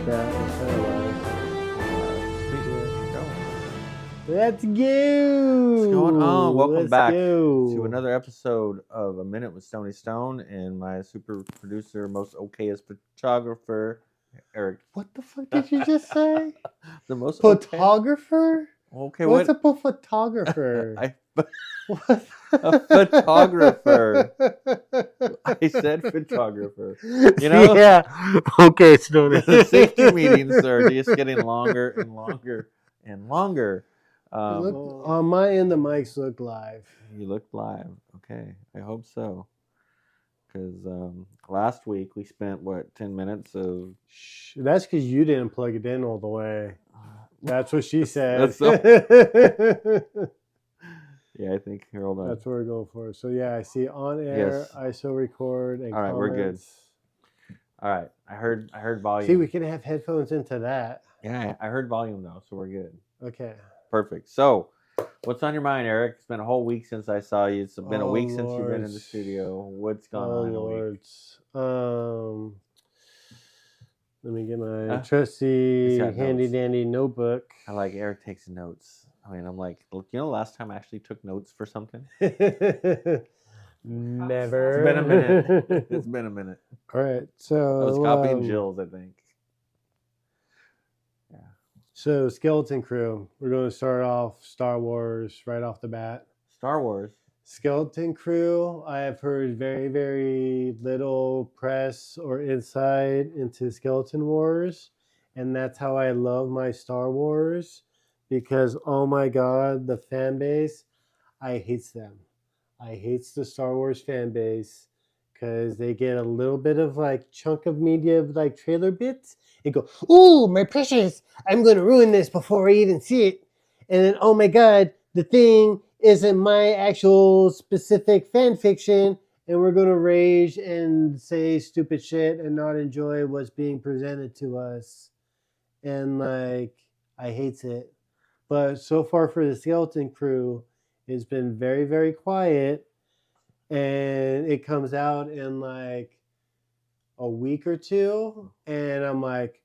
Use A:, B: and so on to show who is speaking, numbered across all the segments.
A: that. It kind of was. Let's go.
B: What's going on? Welcome
A: Let's
B: back
A: go.
B: to another episode of A Minute with Stony Stone and my super producer, most okayest photographer, Eric.
A: What the fuck did you just say?
B: The most
A: photographer?
B: Okay,
A: What's
B: what?
A: a photographer? What?
B: A photographer. I said photographer. You know?
A: Yeah. Okay, Stony.
B: The safety meetings are just getting longer and longer and longer.
A: On my end, the mics look live.
B: You looked live. Okay, I hope so. Because last week we spent, 10 minutes of...
A: That's because you didn't plug it in all the way. That's what she said.
B: Yeah, I think, here, hold on.
A: That's what we're going for. So yeah, I see on air,
B: Yes.
A: ISO record, and
B: all right,
A: comments.
B: we're good. All right, I heard volume.
A: See, we can have headphones into that.
B: Yeah, I heard volume though, so we're good.
A: Okay.
B: Perfect. So, what's on your mind, Eric? It's been a whole week since I saw you. It's been a week since you've been in the studio. What's gone on in a week?
A: Let me get my trusty handy dandy notebook.
B: I like Eric takes notes. I mean, I'm like, look, you know, last time I actually took notes for something?
A: Never.
B: It's been a minute. It's been a minute.
A: All right. So
B: I was copying Jill's, I think. Yeah.
A: So, Skeleton Crew. We're going to start off Star Wars right off the bat.
B: Star Wars.
A: Skeleton Crew. I have heard very, very little press or insight into Skeleton Wars. And that's how I love my Star Wars. Because, oh my God, the fan base, I hate them. I hate the Star Wars fan base because they get a little bit of like chunk of media, like trailer bits, and go, "Ooh, my precious, I'm going to ruin this before I even see it." And then, oh my God, the thing isn't my actual specific fan fiction, and we're going to rage and say stupid shit and not enjoy what's being presented to us. And like, I hate it. But so far for the Skeleton Crew, it's been very, very quiet. And it comes out in like a week or two. And I'm like,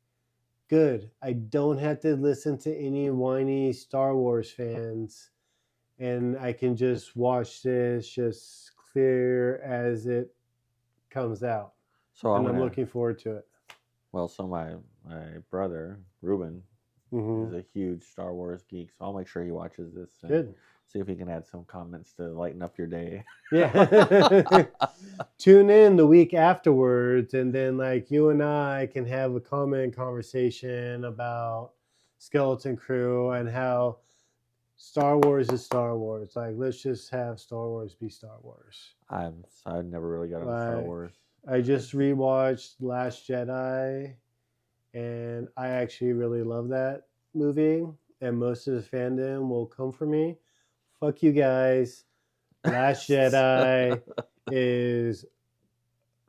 A: good. I don't have to listen to any whiny Star Wars fans. And I can just watch this just clear as it comes out. So I'm looking forward to it.
B: Well, so my brother, Ruben, is a huge Star Wars geek, so I'll make sure he watches this. And
A: good.
B: See if he can add some comments to lighten up your day.
A: Yeah. Tune in the week afterwards, and then like you and I can have a conversation about Skeleton Crew and how Star Wars is Star Wars. Like, let's just have Star Wars be Star Wars.
B: I've never really got into Star Wars.
A: I just rewatched Last Jedi, and I actually really love that movie. And most of the fandom will come for me. Fuck you guys. Last Jedi is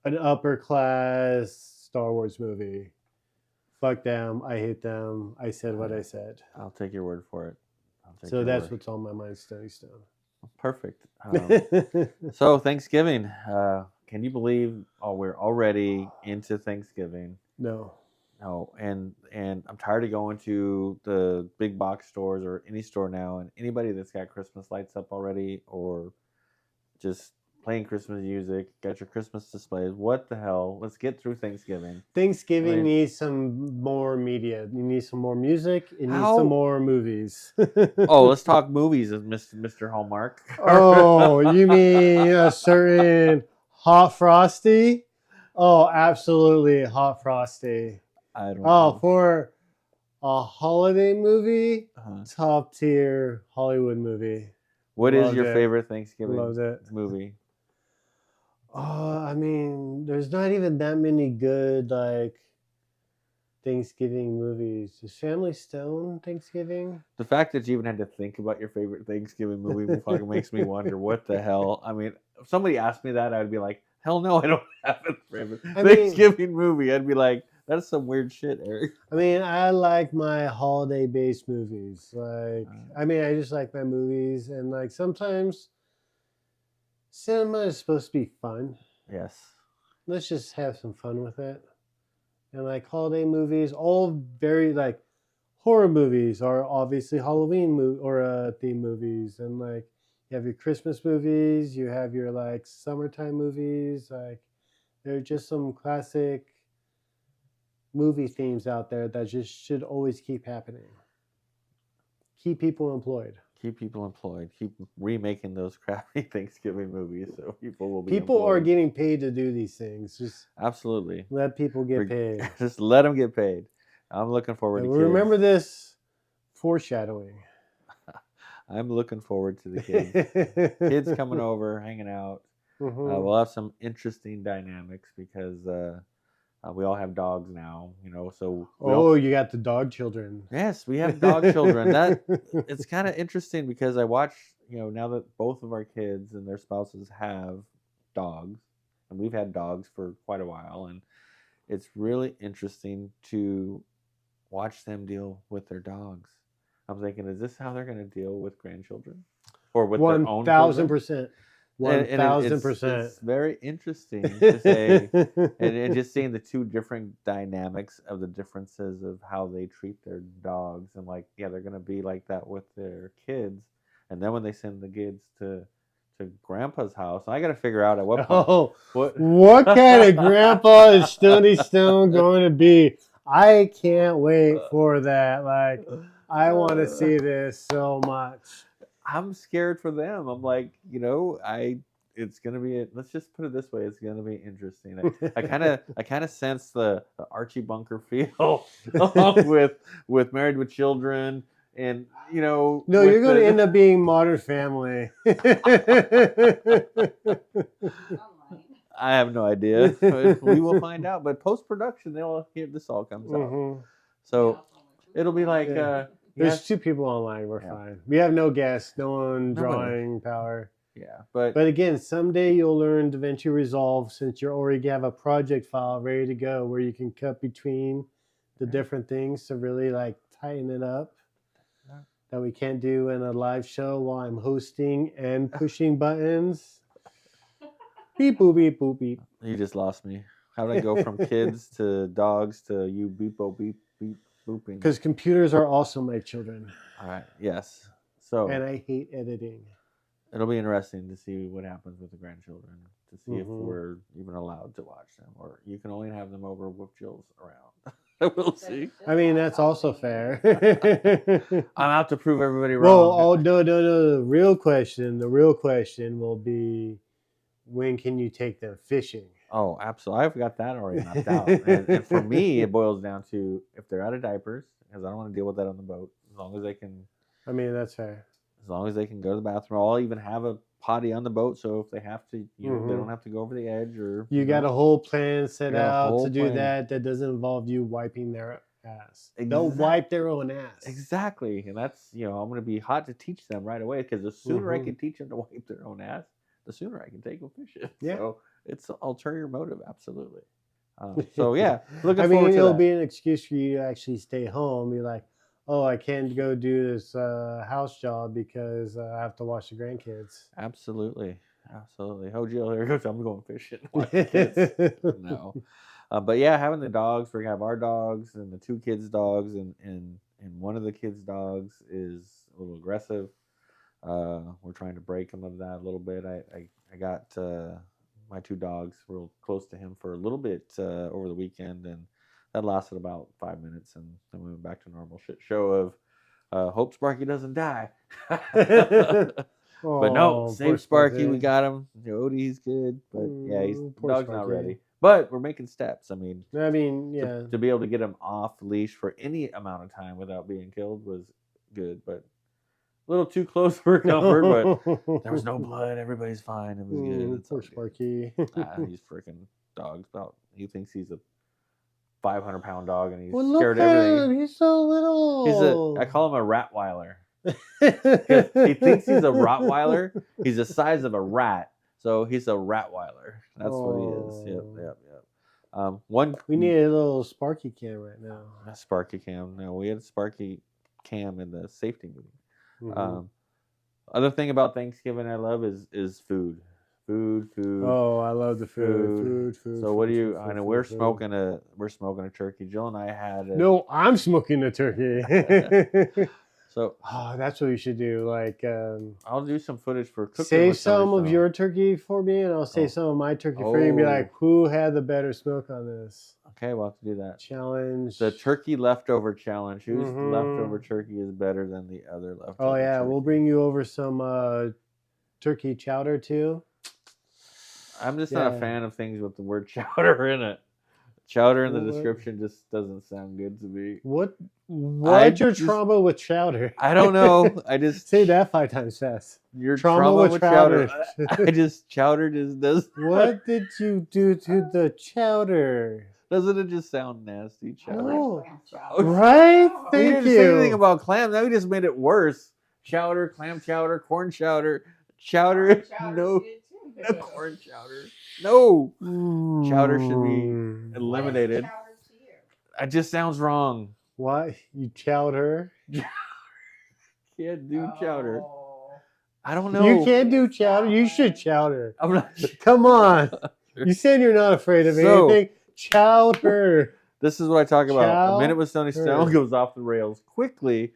A: an upper class Star Wars movie. Fuck them. I hate them. I said what I said.
B: I'll take your word for it.
A: So that's what's on my mind, Stony Stone.
B: Perfect. So Thanksgiving. Can you believe we're already into Thanksgiving?
A: No.
B: And I'm tired of going to the big box stores or any store now, and anybody that's got Christmas lights up already or just playing Christmas music, got your Christmas displays. What the hell? Let's get through Thanksgiving.
A: Thanksgiving needs some more media. You need some more music. It needs some more movies.
B: Let's talk movies, Mr. Hallmark.
A: Oh, you mean a certain Hot Frosty? Oh, absolutely Hot Frosty.
B: I don't know.
A: For a holiday movie, top tier Hollywood movie.
B: What is your favorite Thanksgiving movie?
A: I mean, there's not even that many good like Thanksgiving movies. Is Family Stone Thanksgiving?
B: The fact that you even had to think about your favorite Thanksgiving movie fucking makes me wonder what the hell. I mean, if somebody asked me that, I'd be like, hell no, I don't have a favorite Thanksgiving movie. I'd be like, that's some weird shit, Eric.
A: I mean, I like my holiday-based movies. Like, I just like my movies, and like sometimes cinema is supposed to be fun.
B: Yes.
A: Let's just have some fun with it. and like holiday movies, all very like horror movies are obviously Halloween or theme movies, and like you have your Christmas movies, you have your like summertime movies, like they're just some classic movie themes out there that just should always keep happening. Keep people employed.
B: Keep people employed. Keep remaking those crappy Thanksgiving movies so people will be
A: People are
B: employed.
A: getting paid to do these things. Just
B: Absolutely.
A: let people get paid.
B: Just let them get paid. I'm looking forward
A: And
B: to kids.
A: remember this foreshadowing.
B: I'm looking forward to the kids. Kids coming over, hanging out. We'll have some interesting dynamics because we all have dogs now, you know. So
A: you got the dog children.
B: Yes, we have dog children. That it's kind of interesting because I watch, you know, now that both of our kids and their spouses have dogs, and we've had dogs for quite a while, and it's really interesting to watch them deal with their dogs. I'm thinking, is this how they're going to deal with grandchildren or with their own children?
A: 1,000%. 1,000%.
B: It's very interesting to say, and just seeing the two different dynamics of the differences of how they treat their dogs, and like, yeah, they're gonna be like that with their kids, and then when they send the kids to Grandpa's house, I got to figure out at what point.
A: What kind of grandpa is Stoney Stone going to be? I can't wait for that. Like, I want to see this so much.
B: I'm scared for them. I'm like, you know, it's gonna be. Let's just put it this way: it's gonna be interesting. I kind of sense the Archie Bunker feel with Married with Children, and you know.
A: No, you're going to end up being Modern Family.
B: I have no idea. We will find out. But post production, they'll hear this all comes out. So it'll be like.
A: There's 2 people online. We're fine. We have no guests, no one drawing power.
B: Yeah, but
A: again, someday you'll learn DaVinci Resolve since you already have a project file ready to go where you can cut between the different things to really like tighten it up. That we can't do in a live show while I'm hosting and pushing buttons. Beep boop beep boop beep.
B: You just lost me. How did I go from kids to dogs to you beep boop beep beep?
A: Because computers are also my children.
B: All right. Yes. So.
A: And I hate editing.
B: It'll be interesting to see what happens with the grandchildren, to see if we're even allowed to watch them, or you can only have them over with Jill's around. We'll see.
A: I mean, that's also fair.
B: I'm out to prove everybody wrong.
A: Well, no. The real question will be, when can you take them fishing?
B: Oh, absolutely. I've got that already mapped out. And for me, it boils down to if they're out of diapers, because I don't want to deal with that on the boat. As long as they can.
A: I mean, that's fair.
B: As long as they can go to the bathroom, I'll even have a potty on the boat, so if they have to, you know, they don't have to go over the edge. Or
A: you got a whole plan set out to do that doesn't involve you wiping their ass. They'll wipe their own ass.
B: Exactly, and that's, you know, I'm going to be hot to teach them right away, because the sooner I can teach them to wipe their own ass, the sooner I can take them fishing. Yeah. So it's an ulterior motive, absolutely. So yeah, looking forward to
A: it'll be an excuse for you to actually stay home. You're like, oh, I can't go do this house job because I have to watch the grandkids.
B: Absolutely. Oh, Jill, here goes. I'm going fishing. Watch the kids. No. But yeah, having the dogs, we're going to have our dogs and the 2 kids' dogs, and one of the kids' dogs is a little aggressive. We're trying to break him of that a little bit. I got my 2 dogs real close to him for a little bit over the weekend, and that lasted about 5 minutes, and then we went back to normal shit show of hope Sparky doesn't die. But no, save Sparky. We got him. Odie's good, but yeah, the dog's not ready. But we're making steps. I mean,
A: yeah,
B: to be able to get him off leash for any amount of time without being killed was good, but a little too close for comfort. But there was no blood. Everybody's fine. It was good.
A: Poor Sparky.
B: He's freaking dogs. He thinks he's a 500-pound dog, and he's scared of everything.
A: He's so little.
B: I call him a Rottweiler. He thinks he's a Rottweiler. He's the size of a rat, so he's a Rottweiler. That's what he is. Yep.
A: We need a little Sparky cam right now.
B: A Sparky cam. No, we had a Sparky cam in the safety meeting. Other thing about Thanksgiving I love is food. Food.
A: Oh, I love the food.
B: So what do you? I know we're
A: food.
B: smoking a turkey. Jill and I had a,
A: No, I'm smoking a turkey.
B: so
A: Oh, that's what we should do. Like,
B: I'll do some footage for cooking
A: save
B: with Stony
A: some of
B: Stone.
A: your turkey for me, and I'll save some of my turkey for you. And be like, who had the better smoke on this?
B: Okay, we'll have to do that.
A: Challenge.
B: The turkey leftover challenge. Whose leftover turkey is better than the other leftover?
A: Oh yeah,
B: turkey?
A: we'll bring you over some turkey chowder too.
B: I'm just not a fan of things with the word chowder in it. Chowder in the description just doesn't sound good to me.
A: What's your trauma with chowder?
B: I don't know. I just
A: say that 5 times fast.
B: Your trauma with chowder. Chowder just does.
A: What did you do to the chowder?
B: Doesn't it just sound nasty? Chowder.
A: Oh. Right? Thank you.
B: We didn't say anything about clam. Now we just made it worse. Chowder, clam chowder, corn chowder. Chowder. No corn chowder. No. Chowder should be eliminated. It just sounds wrong.
A: Why? You chowder?
B: Can't do chowder. I don't know.
A: You can't do chowder? You should chowder.
B: I'm not.
A: Come on. You said you're not afraid of anything. Chowder.
B: This is what I talk about. A Minute with Stony Stone goes off the rails quickly,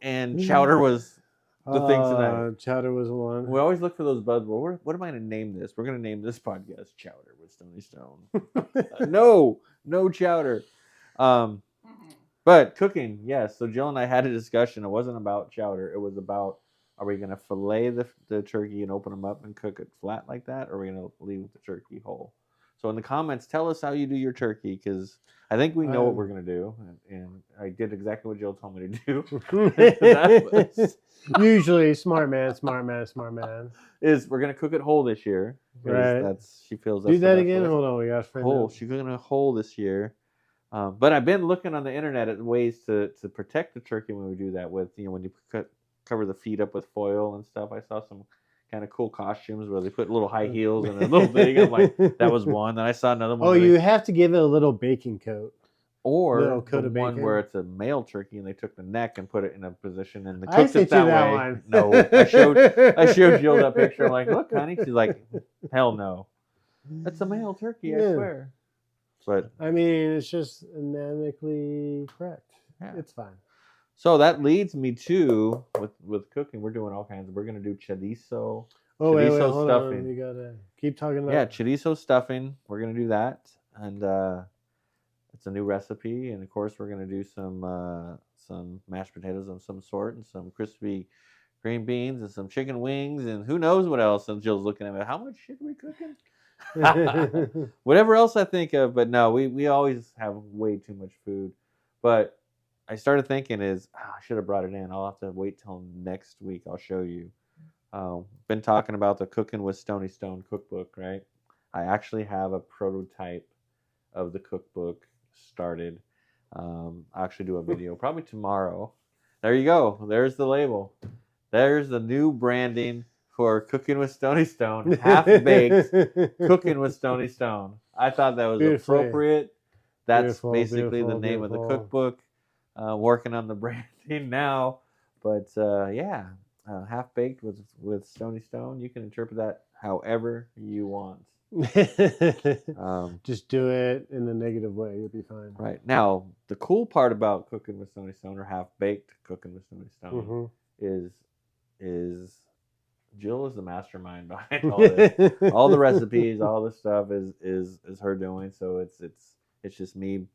B: and chowder was the thing tonight.
A: Chowder was one.
B: We always look for those buzzwords. What am I going to name this? We're going to name this podcast Chowder with Stony Stone. No chowder. But cooking, yes. So Jill and I had a discussion. It wasn't about chowder. It was about, are we going to fillet the turkey and open them up and cook it flat like that? Or are we going to leave the turkey whole? So in the comments, tell us how you do your turkey, because I think we know what we're going to do. And I did exactly what Jill told me to do.
A: Usually, smart man. Is
B: we're going to cook it whole this year.
A: Right.
B: She feels
A: do that again. Hold on. We got
B: whole. She's going to whole this year. But I've been looking on the internet at ways to protect the turkey when we do that with, when you cover the feet up with foil and stuff. I saw some kind of cool costumes where they put little high heels and a little thing. I'm like, that was one. Then I saw another one.
A: Oh, you have to give it a little baking coat.
B: Or the one where it's a male turkey and they took the neck and put it in a position and they
A: cooked
B: it that way.
A: One.
B: No, I showed Jill that picture. I'm like, look, honey. She's like, hell no. That's a male turkey, I swear. But
A: I mean, it's just anatomically correct.
B: Yeah.
A: It's fine.
B: So that leads me to with cooking. We're doing all kinds. We're gonna do chorizo.
A: Oh wait, hold
B: stuffing.
A: On. You gotta keep talking about.
B: Yeah, chorizo stuffing. We're gonna do that, and it's a new recipe. And of course, we're gonna do some mashed potatoes of some sort, and some crispy green beans, and some chicken wings, and who knows what else. And Jill's looking at me. How much shit are we cooking? Whatever else I think of, but no, we always have way too much food. But I started thinking I should have brought it in. I'll have to wait till next week. I'll show you. Been talking about the Cooking with Stony Stone Cookbook, right? I actually have a prototype of the cookbook started. I'll actually do a video probably tomorrow. There you go. There's the label. There's the new branding for Cooking with Stony Stone, half-baked Cooking with Stony Stone. I thought that was appropriate. That's basically the name of the cookbook. Working on the branding now. But half-baked with Stony Stone. You can interpret that however you want.
A: Just do it in a negative way. You'll be fine.
B: Right. Now, the cool part about Cooking with Stony Stone, or half-baked Cooking with Stony Stone, is Jill is the mastermind behind all this. All the recipes, all the stuff is her doing. So it's just me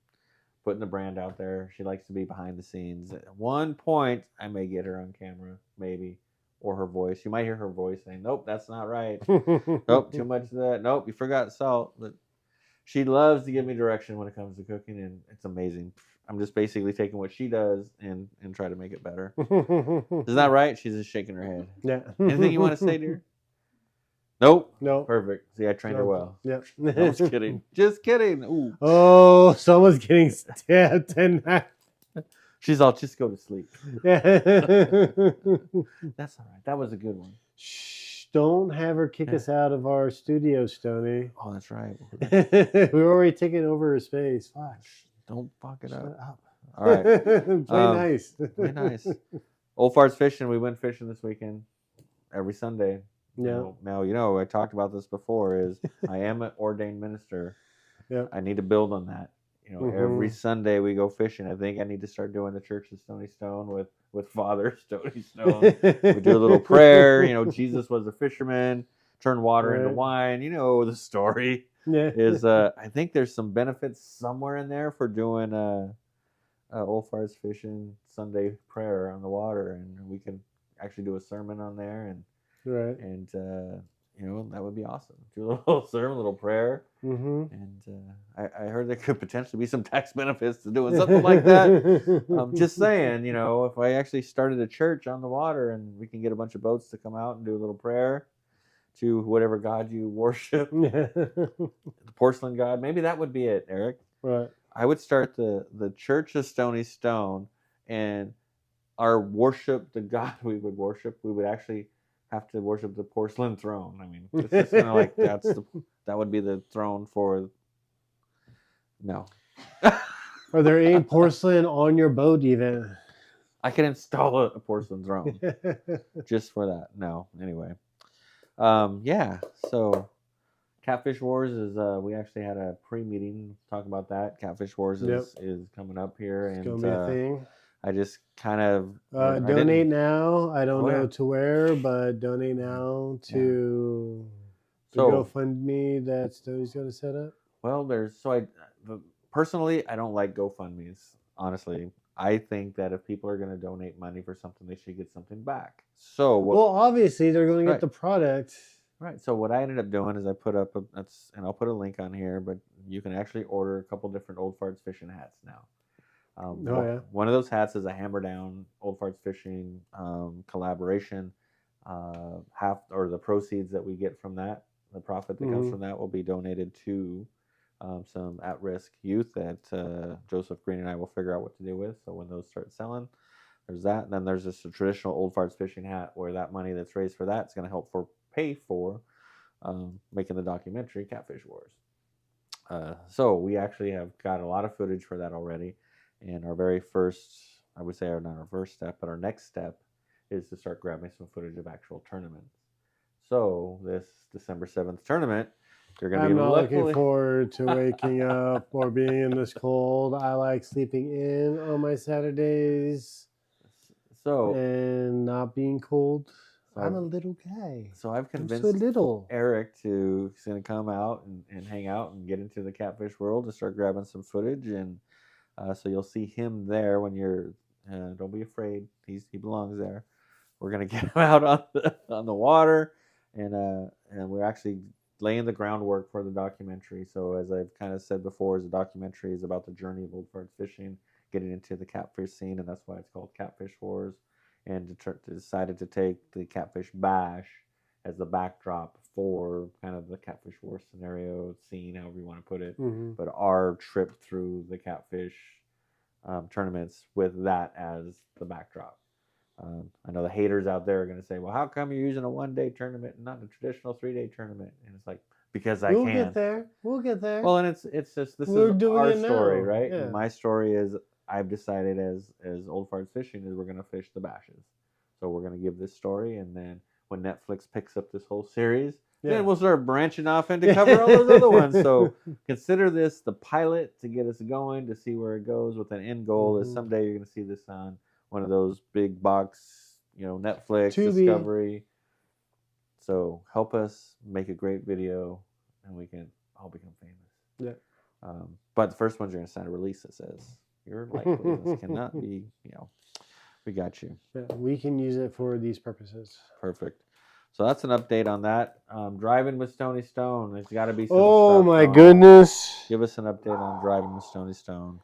B: putting the brand out there. She likes to be behind the scenes. At one point, I may get her on camera, maybe, or her voice. You might hear her voice saying, "Nope, that's not right. Nope, too much of that. Nope, you forgot salt." But she loves to give me direction when it comes to cooking, and it's amazing. I'm just basically taking what she does and try to make it better. Isn't that right? She's just shaking her head.
A: Yeah.
B: Anything you want to say, dear? Nope.
A: Nope.
B: Perfect. See, I trained her well.
A: Yep.
B: No, I was kidding. Just kidding. Ooh.
A: Oh, someone's getting stabbed tonight.
B: She's all, just go to sleep.
A: That's
B: all right. That was a good one.
A: Shh, don't have her kick us out of our studio, Stoney.
B: Oh, that's right.
A: We're already taking over her space. Fuck.
B: Don't fuck it up. All
A: right.
B: Play
A: nice.
B: Play nice. Old Farts Fishing. We went fishing this weekend. Every Sunday.
A: Yeah.
B: Now, I talked about this before. Is I am an ordained minister.
A: Yeah.
B: I need to build on that. Every
A: Mm-hmm.
B: Sunday we go fishing. I think I need to start doing the Church of Stony Stone with Father Stony Stone. We do a little prayer. Jesus was a fisherman, turned water into
A: Right.
B: wine. The story
A: Yeah.
B: is. I think there's some benefits somewhere in there for doing Old Farts Fishing Sunday prayer on the water, and we can actually do a sermon on there,
A: Right.
B: and that would be awesome. Do a little sermon, a little prayer,
A: Mm-hmm.
B: and I heard there could potentially be some tax benefits to doing something like that. Just saying, if I actually started a church on the water and we can get a bunch of boats to come out and do a little prayer to whatever god you worship, the porcelain god, maybe that would be it, Eric.
A: Right.
B: I would start the Church of Stony Stone, and our worship, the God we would worship, we would actually have to worship the porcelain throne. I mean, it's just kind of like that would be the throne for. No.
A: Are there any porcelain on your boat even?
B: I can install a porcelain throne just for that. No. Anyway. Yeah. So Catfish Wars is we actually had a pre-meeting talk about that. Catfish Wars is coming up here,
A: It's
B: and
A: gonna be a thing.
B: I just kind of
A: donate now. I don't know
B: yeah.
A: to where, but donate now to the GoFundMe that Stoney's going to set up.
B: Well, personally, I don't like GoFundMes. Honestly, I think that if people are going to donate money for something, they should get something back. So,
A: well, obviously, they're going to get the product.
B: Right. So what I ended up doing is I put up and I'll put a link on here, but you can actually order a couple different Old Farts Fishing hats now. One of those hats is a Hammer Down Old Farts Fishing collaboration. Half or the proceeds that we get from that, the profit that comes from that, will be donated to some at-risk youth that Joseph Green and I will figure out what to do with. So when those start selling, there's that. And then there's just a traditional Old Farts Fishing hat where that money that's raised for that is going to help pay for making the documentary Catfish Wars. So we actually have got a lot of footage for that already. And our very first, I would say, not our first step, but our next step is to start grabbing some footage of actual tournaments. So this December 7th tournament, you're going to be
A: looking forward to waking up or being in this cold. I like sleeping in on my Saturdays and not being cold. I'm a little guy.
B: So I've convinced Eric to come out and hang out and get into the catfish world to start grabbing some footage. And so you'll see him there when you're, don't be afraid. He belongs there. We're going to get him out on the water. And we're actually laying the groundwork for the documentary. So as I've kind of said before, the documentary is about the journey of Old Farts fishing, getting into the catfish scene. And that's why it's called Catfish Wars. And decided to take the Catfish Bash as the backdrop for kind of the Catfish War scenario scene, however you want to put it. But our trip through the catfish tournaments with that as the backdrop. I know the haters out there are going to say, well, how come you're using a one-day tournament and not a traditional 3-day tournament? And it's like, because I can.
A: We'll get there.
B: Well, and it's just, this is our story, right? Yeah. And my story is, I've decided as Old Farts Fishing is we're going to fish the bashes. So we're going to give this story, and then when Netflix picks up this whole series, then we'll start branching off into cover all those other ones. So consider this the pilot to get us going, to see where it goes, with an end goal is someday you're going to see this on one of those big box, Netflix, Discovery. So help us make a great video, and we can all become famous. Yeah. But the first ones you're going to sign a release that says, your likeness cannot be, we got you.
A: Yeah, we can use it for these purposes.
B: Perfect. So that's an update on that. Driving with Stony Stone. There's got to be some
A: stuff my goodness.
B: Give us an update on Driving with Stony Stone.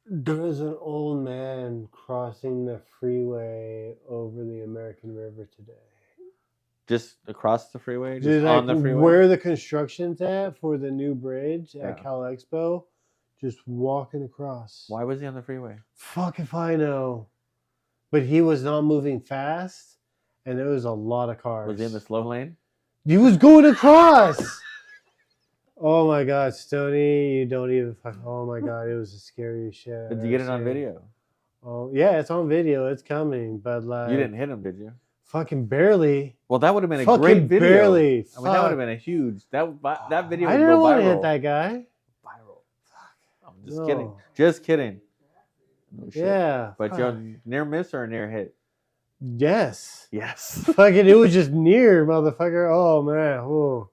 A: There's an old man crossing the freeway over the American River today.
B: Just across the freeway? Just on the freeway?
A: Where the construction's at for the new bridge at Cal Expo. Just walking across.
B: Why was he on the freeway?
A: Fuck if I know. But he was not moving fast, and there was a lot of cars.
B: Was he in the slow lane?
A: He was going across. Oh my God, Stoney, you don't even oh my God, it was the scariest shit.
B: Did you get it on video?
A: Oh yeah, it's on video. It's coming, but like
B: you didn't hit him, did you?
A: Fucking barely.
B: Well, that would have been a great
A: Fucking
B: video.
A: barely.
B: I mean, that would have
A: Fuck.
B: been a huge. That video
A: I
B: would
A: didn't
B: go
A: want to hit
B: viral.
A: that guy.
B: Viral. I'm just
A: No.
B: kidding. Just kidding. No shit.
A: Yeah.
B: But
A: fuck.
B: you're near miss or near hit?
A: Yes.
B: Yes.
A: Fucking, it was just near, motherfucker. Oh man. Oh.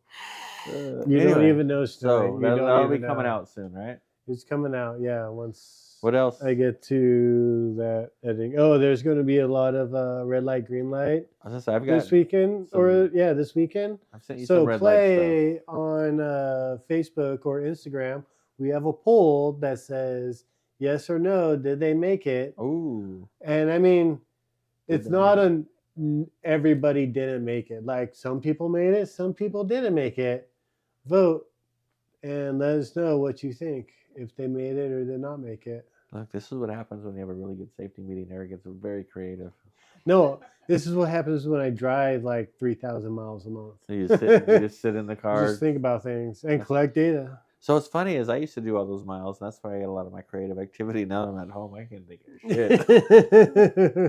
A: You don't
B: Anyway,
A: even know.
B: so that'll be coming out soon, right?
A: It's coming out. Yeah. Once.
B: What else?
A: I get to that editing. Oh, there's going to be a lot of red light, green light.
B: I was gonna say I've got
A: this weekend, this weekend.
B: I've sent you
A: So
B: some red light
A: play on Facebook or Instagram. We have a poll that says yes or no. Did they make it?
B: Ooh.
A: And I mean, it's not everybody didn't make it. Like some people made it, some people didn't make it. Vote and let us know what you think, if they made it or did not make it.
B: Look, this is what happens when you have a really good safety meeting. Eric gets very creative.
A: No, this is what happens when I drive like 3,000 miles a month.
B: You just sit in the car.
A: Just think about things and collect data.
B: So what's funny is I used to do all those miles, and that's why I get a lot of my creative activity. Now that I'm at home, I can't think of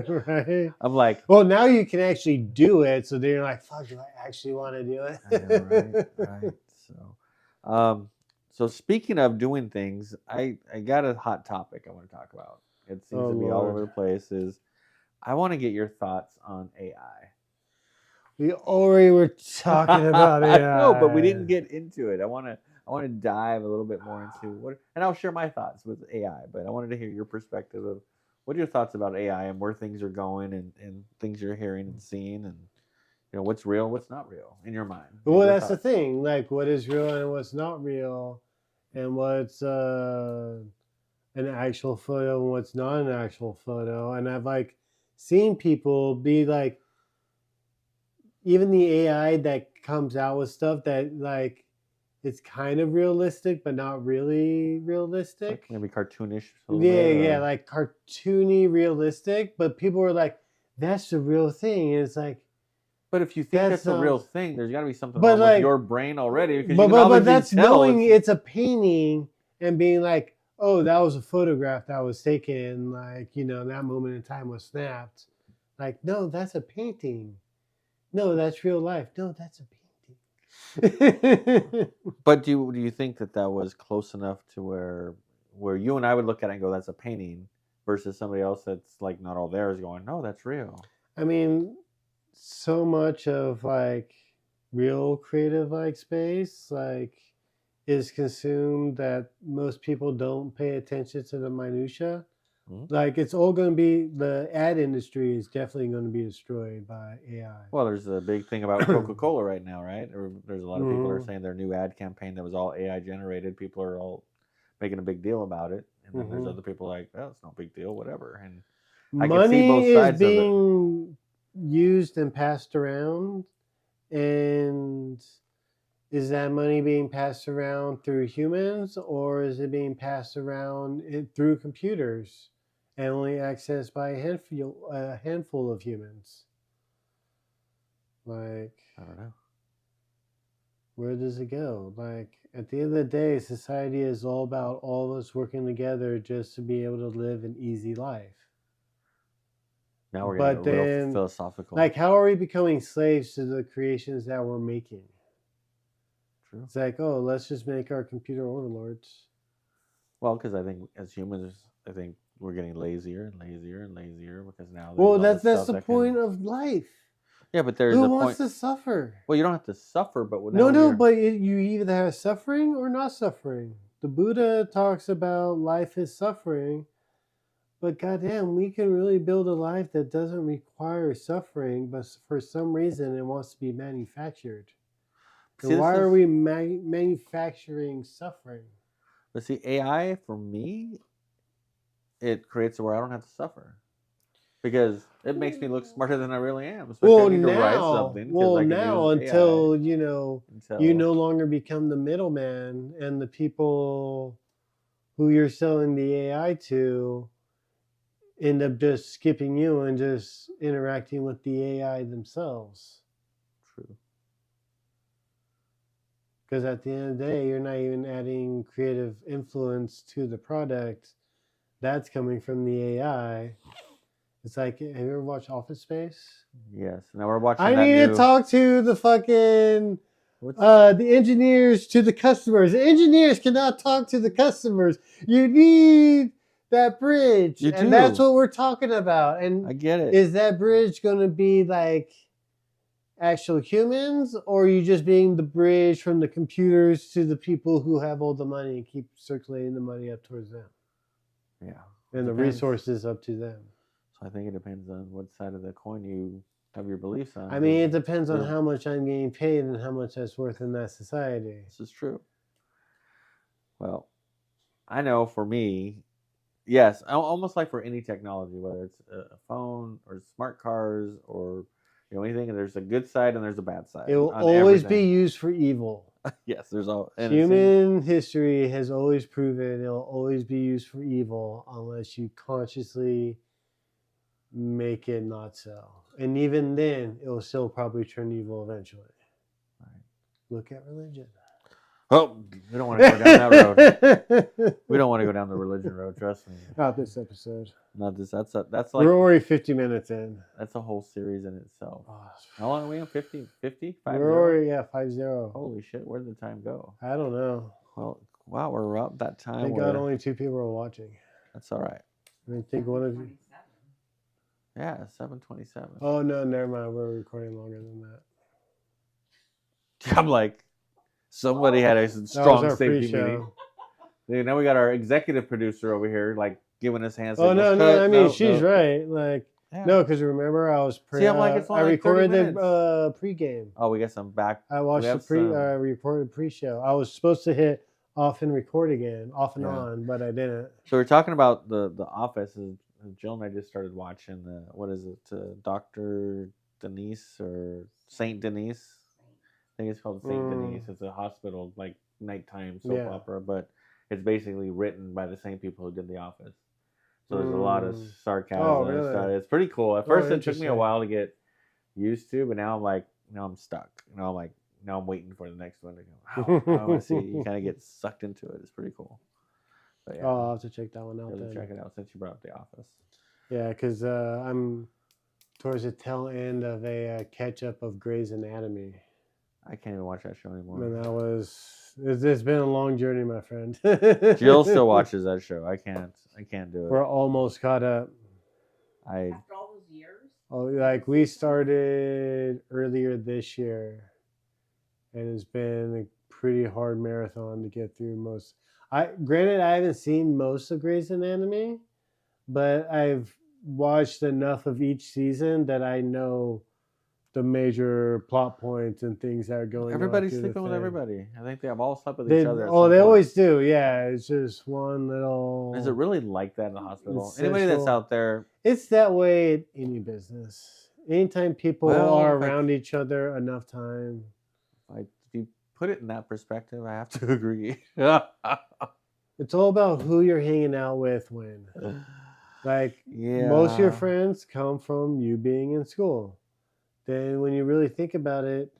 B: shit.
A: Right?
B: I'm like,
A: well, now you can actually do it. So then you're like, fuck, do I actually want to do it?
B: I know, right. So speaking of doing things, I got a hot topic I want to talk about. It seems to be all over the place. I want to get your thoughts on AI.
A: We already were talking about AI.
B: I know, but we didn't get into it. I want to dive a little bit more into what, and I'll share my thoughts with AI. But I wanted to hear your perspective of what are your thoughts about AI and where things are going and things you're hearing and seeing, and what's real, what's not real in your mind.
A: Well, that's the thing. Like, what is real and what's not real, and what's an actual photo and what's not an actual photo. And I've like seen people be like, even the AI that comes out with stuff that like it's kind of realistic but not really realistic.
B: Like maybe cartoonish.
A: Yeah, like cartoony realistic. But people are like, that's the real thing. And it's like,
B: but if you think that's a real thing, there's got to be something wrong
A: like,
B: with your brain already.
A: But that's knowing it's a painting and being like, oh, that was a photograph that was taken, like, that moment in time was snapped. Like, no, that's a painting. No, that's real life. No, that's a painting.
B: But do you think that was close enough to where you and I would look at it and go, that's a painting, versus somebody else that's like not all there is going, no, that's real?
A: I mean, so much of like real creative like space like is consumed that most people don't pay attention to the minutia. Like it's all going to be, the ad industry is definitely going to be destroyed by AI.
B: Well, there's a big thing about Coca-Cola right now, right? There's a lot of people who are saying their new ad campaign that was all AI generated. People are all making a big deal about it, and then there's other people like, well, it's no big deal, whatever. And I can see both sides of it. Money is being
A: used and passed around, and is that money being passed around through humans, or is it being passed around through computers and only accessed by a handful of humans? Like,
B: I don't know.
A: Where does it go? Like, at the end of the day, society is all about all of us working together just to be able to live an easy life.
B: Now we're getting real philosophical.
A: Like, how are we becoming slaves to the creations that we're making?
B: True.
A: It's like, oh, let's just make our computer overlords.
B: Well, because I think as humans, I think we're getting lazier and lazier and lazier because now.
A: Well, that's the point of life.
B: Yeah, but there's
A: who wants to suffer?
B: Well, you don't have to suffer, but
A: but you either have suffering or not suffering. The Buddha talks about life is suffering, but goddamn, we can really build a life that doesn't require suffering, but for some reason it wants to be manufactured. And why are we manufacturing suffering?
B: But see, AI for me, it creates where I don't have to suffer. Because it makes me look smarter than I really am.
A: Well, now until you no longer become the middleman, and the people who you're selling the AI to end up just skipping you and just interacting with the AI themselves.
B: True.
A: Because at the end of the day, you're not even adding creative influence to the product. That's coming from the AI. It's like, have you ever watched Office Space?
B: Yes. Now we're watching
A: I
B: that
A: need
B: new.
A: to talk to the fucking
B: What's
A: the engineers to the customers. The engineers cannot talk to the customers. You need that bridge,
B: You
A: and that's
B: do.
A: what we're talking about.
B: I
A: And
B: get it.
A: is that bridge going to be like actual humans, or are you just being the bridge from the computers to the people who have all the money and keep circulating the money up towards them,
B: Yeah.
A: and the
B: Depends.
A: resources up to them?
B: So I think it depends on what side of the coin you have your beliefs on.
A: I mean, it depends on
B: Yeah.
A: how much I'm getting paid and how much that's worth in that society.
B: This is true. Well, I know for me, yes, almost like for any technology, whether it's a phone or smart cars or anything, there's a good side and there's a bad side.
A: It will
B: on
A: always be
B: everything.
A: used for evil.
B: Yes, there's all and
A: Human history has always proven it'll always be used for evil unless you consciously make it not so. And even then, it will still probably turn evil eventually.
B: Right.
A: Look at religion.
B: Oh, we don't want to go down that road. We don't want to go down the religion road. Trust me.
A: Not this episode.
B: Not this. That's like
A: We're already 50 minutes in.
B: that's a whole series in itself.
A: Oh,
B: How long are we on? 50? 50? 50?
A: we're already 5-0.
B: Holy shit! Where did the time go?
A: I don't know.
B: Well, wow, we're up that time.
A: Thank God only 2 people are watching.
B: That's all right.
A: I think one of you.
B: Yeah, 7:27.
A: Oh no, never mind. We're recording longer than that.
B: I'm like, somebody had a
A: That was
B: strong
A: our
B: safety
A: pre-show.
B: meeting. Dude, now we got our executive producer over here, like giving us hands.
A: Oh no,
B: signals.
A: no.
B: Cut.
A: I mean,
B: No,
A: she's
B: no.
A: right. Like,
B: Yeah.
A: no, because remember, I was
B: See, I'm like, it's
A: I
B: only like 30
A: recorded the
B: minutes.
A: pregame.
B: Oh, we got some back.
A: I watched
B: we
A: the
B: have some-
A: recorded pre-show. I was supposed to hit off and record again, off and
B: Yeah.
A: on, but I didn't.
B: So we're talking about the Office. And Jill and I just started watching the what is it? Dr. Denise or Saint Denise. I think it's called Saint Denise. It's a hospital like nighttime soap
A: Yeah.
B: opera, but it's basically written by the same people who did The Office. So there's a lot of sarcasm.
A: Oh,
B: and
A: really?
B: stuff. It's pretty cool. At first, it took me a
A: interesting.
B: while to get used to, but now I'm like, now I'm stuck. I'm like, now I'm waiting for the next one to go. I want to see. You kind of get sucked into it. It's pretty cool. But yeah,
A: Oh, I'll have to check that one out
B: really
A: then.
B: check it out since you brought up The Office.
A: Yeah, because I'm towards the tail end of a catch-up of Grey's Anatomy.
B: I can't even watch that show anymore.
A: And that was... It's been a long journey, my friend.
B: Jill still watches that show. I can't do it.
A: We're almost caught up.
B: I
C: After all those years?
A: Oh, like we started earlier this year, and it's been a pretty hard marathon to get through most. Granted, I haven't seen most of Grey's Anatomy, but I've watched enough of each season that I know the major plot points and things that are going on.
B: everybody's
A: through the
B: sleeping with
A: thing.
B: everybody. I think they have all slept with
A: They,
B: each other. at
A: oh,
B: some
A: they
B: point.
A: always do. Yeah, it's just one little.
B: Is it really like that in the hospital?
A: It's
B: Anybody that's
A: sexual.
B: out there,
A: It's that way in any business. Anytime people
B: Well,
A: are
B: if I-
A: around each other enough time.
B: if you put it in that perspective, I have to agree.
A: It's all about who you're hanging out with when. Like,
B: Yeah.
A: most of your friends come from you being in school. Then when you really think about it,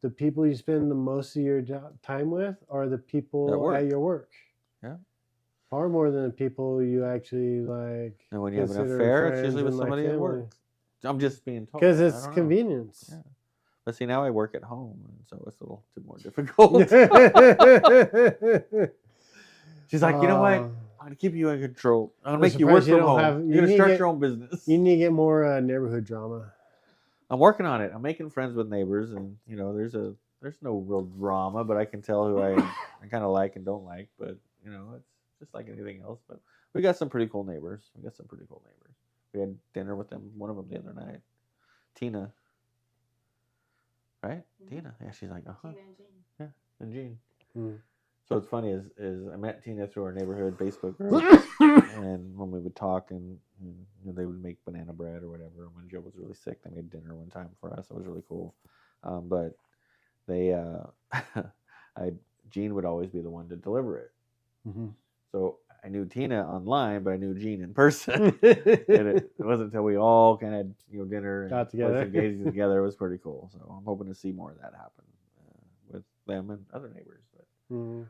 A: the people you spend the most of your time with are the people
B: At work.
A: at your work.
B: Yeah.
A: Far more than the people you actually like.
B: And when you have an
A: consider
B: affair, it's
A: friends
B: usually with
A: and, like,
B: somebody at
A: family.
B: work. I'm just being told.
A: Because
B: I
A: it's
B: don't know.
A: convenience.
B: Yeah. But see, now I work at home, and so it's a little too more difficult. She's like, you know what? I'm gonna keep you in control. I'm gonna
A: I'm
B: make you work
A: surprised you
B: from
A: don't
B: home.
A: have- you
B: You're gonna
A: need to
B: start
A: get-
B: your own business.
A: You need to get more neighborhood drama.
B: I'm working on it. I'm making friends with neighbors, and there's no real drama, but I can tell who I kind of like and don't like. But it's just like anything else. But we got some pretty cool neighbors. We had dinner with them. One of them the other night, Tina. Right,
C: Mhm.
B: Tina. Yeah, she's like,
C: Tina and Jean.
B: Yeah, and Jean.
A: Mm.
B: So what's funny is I met Tina through our neighborhood Facebook group, and when we would talk, and they would make banana bread or whatever. And when Jill was really sick, they made dinner one time for us. It was really cool. But they, Jean would always be the one to deliver it.
A: Mm-hmm.
B: So I knew Tina online, but I knew Jean in person. And it wasn't until we all kind of dinner and
A: Got together.
B: was engaged together. It was pretty cool. So I'm hoping to see more of that happen with them and other neighbors. But
A: Mhm.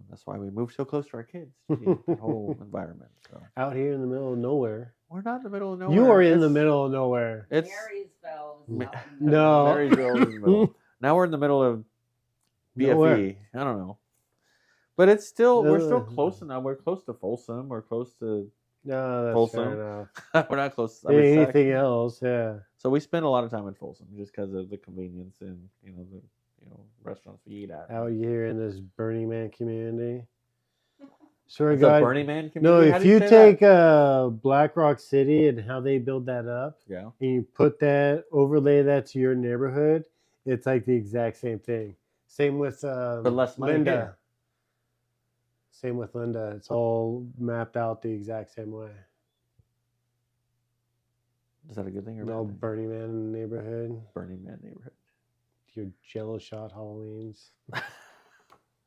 B: that's why we moved so close to our kids to get that whole environment. So
A: Out here in the middle of nowhere.
B: we're not in the middle of nowhere.
A: You are in the middle of nowhere.
B: It's
C: Marysville.
A: No.
B: Marysville is in the middle. Now we're in the middle of BFE.
A: Nowhere.
B: I don't know. But it's still we're still close enough. We're close to Folsom. We're close to
A: No, that's
B: Folsom.
A: fair enough.
B: We're not close.
A: Anything else, yeah.
B: So we spend a lot of time in Folsom just because of the convenience and the restaurants we eat at.
A: Out here in this Burning Man community. Swear to
B: It's
A: God.
B: a Burning Man
A: No,
B: community? How
A: if
B: do
A: you
B: say
A: take
B: that?
A: Black Rock City and how they build that up,
B: Yeah.
A: and you overlay that to your neighborhood, it's like the exact same thing. Same with
B: But less money
A: Linda.
B: here.
A: Same with Linda. It's all mapped out the exact same way.
B: Is that a good thing or
A: No
B: bad thing?
A: Burning Man neighborhood.
B: Burning Man neighborhood.
A: Your Jello shot Halloweens.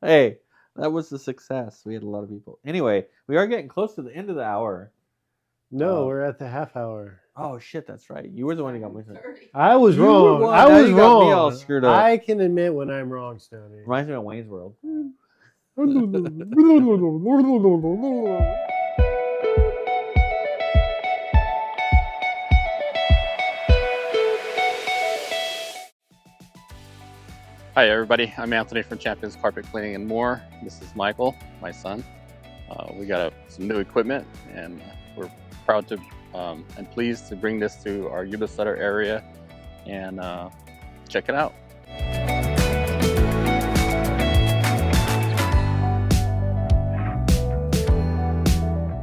B: Hey, that was a success. We had a lot of people. Anyway, we are getting close to the end of the hour.
A: No, we're at the half hour.
B: Oh shit, that's right. You were the one who got me.
A: I was
B: You were
A: wrong.
B: one.
A: I
B: Now
A: was
B: you got me
A: wrong.
B: all screwed up.
A: I can admit when I'm wrong, Stoney.
B: Reminds me of Wayne's World.
D: Hi everybody, I'm Anthony from Champions Carpet Cleaning and More. This is Michael, my son. We got some new equipment and we're proud to and pleased to bring this to our Yuba Sutter area and check it out.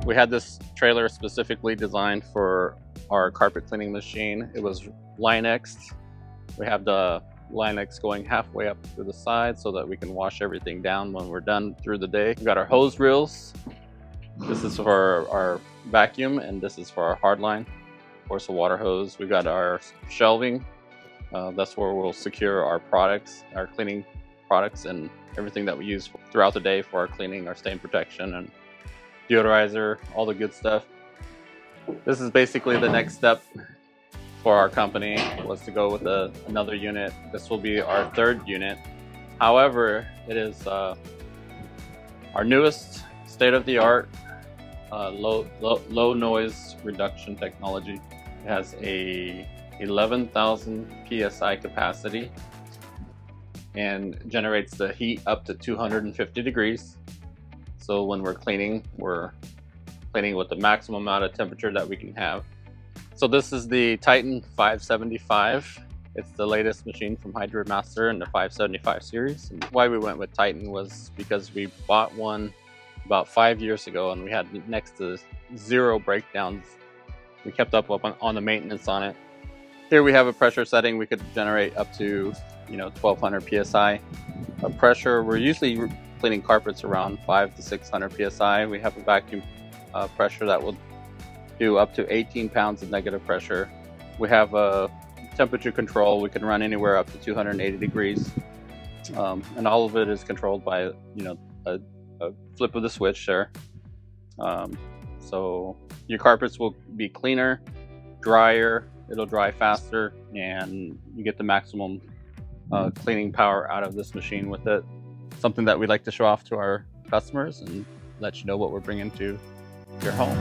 D: We had this trailer specifically designed for our carpet cleaning machine. It was Line-X. We have the Line-X going halfway up to the side so that we can wash everything down when we're done through the day. We've got our hose reels. This is for our vacuum and this is for our hard line. Of course, a water hose. We've got our shelving. That's where we'll secure our products, our cleaning products and everything that we use throughout the day for our cleaning, our stain protection and deodorizer, all the good stuff. This is basically the next step for our company, was to go with another unit. This will be our third unit. However, it is our newest state-of-the-art low noise reduction technology. It has a 11,000 psi capacity and generates the heat up to 250 degrees. So when we're cleaning with the maximum amount of temperature that we can have. So this is the Titan 575. It's the latest machine from Hydro Master in the 575 series. And why we went with Titan was because we bought one about 5 years ago and we had next to 0 breakdowns. We kept up on the maintenance on it. Here we have a pressure setting. We could generate up to 1200 psi of pressure. We're usually cleaning carpets around 500 to 600 psi. We have a vacuum pressure that will do up to 18 pounds of negative pressure. We have a temperature control. We can run anywhere up to 280 degrees, and all of it is controlled by a flip of the switch there. So your carpets will be cleaner, drier. It'll dry faster, and you get the maximum cleaning power out of this machine with it. Something that we like to show off to our customers and let you know what we're bringing to your home.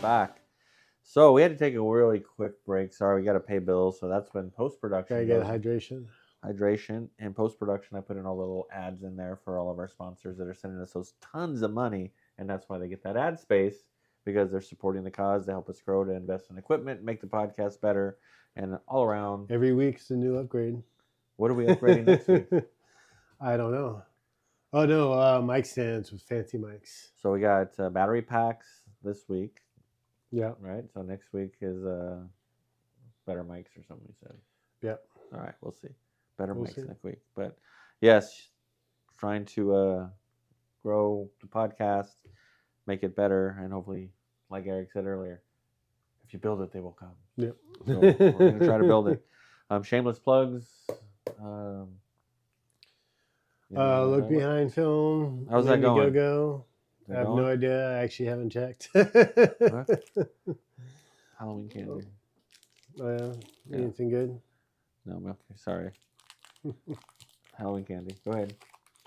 B: Back. So we had to take a really quick break. Sorry, we got to pay bills. So that's when post-production.
A: Gotta get hydration.
B: And post-production, I put in all the little ads in there for all of our sponsors that are sending us those tons of money. And that's why they get that ad space, because they're supporting the cause to help us grow, to invest in equipment, make the podcast better, and all around.
A: Every week's a new upgrade.
B: What are we upgrading next week?
A: I don't know. Oh no, mic stands with fancy mics.
B: So we got battery packs this week.
A: Yeah.
B: Right. So next week is better mics or something we said.
A: Yeah.
B: All right. We'll see. Better
A: We'll
B: mics
A: see.
B: next week. But yes, trying to grow the podcast, make it better, and hopefully, like Eric said earlier, if you build it, they will come.
A: Yep.
B: So we're going to try to build it. Shameless plugs.
A: Look Behind Film.
B: How's that going?
A: Indiegogo.
B: Is
A: I have no idea. I actually haven't checked.
B: Halloween candy.
A: Yeah.
B: Yeah.
A: Anything good?
B: No, okay, sorry. Halloween candy. Go ahead.